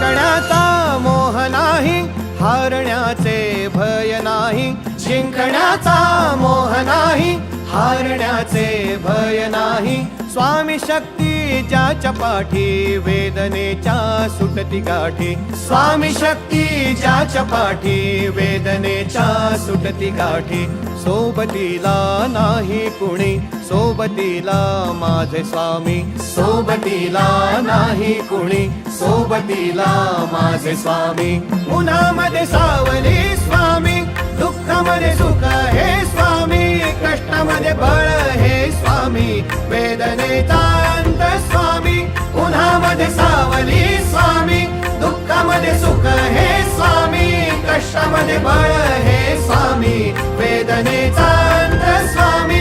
जिंकण्याचा मोह नाही, हारण्याचे भय नाही. जिंकण्याचा मोह नाही, हारण्याचे भय नाही. स्वामी शक्ती ज्याच्या पाठी, वेदनेच्या सुटती गाठी. स्वामी शक्ती ज्याच्या पाठी, वेदनेच्या सुटती गाठी. सोबतीला नाही कुणी, सोबतीला माझे स्वामी. सोबतीला नाही कुणी, सोबतीला माझे स्वामी. उन्हामध्ये सावली स्वामी, दुःखामध्ये सुख हे स्वामी. कष्टामध्ये बळ हे स्वामी, वेदनेचा अंत स्वामी. उन्हामध्ये सावली स्वामी, दुःखामध्ये सुख हे स्वामी. कष्टामध्ये बळ हे स्वामी, वेदनेचा अंत स्वामी.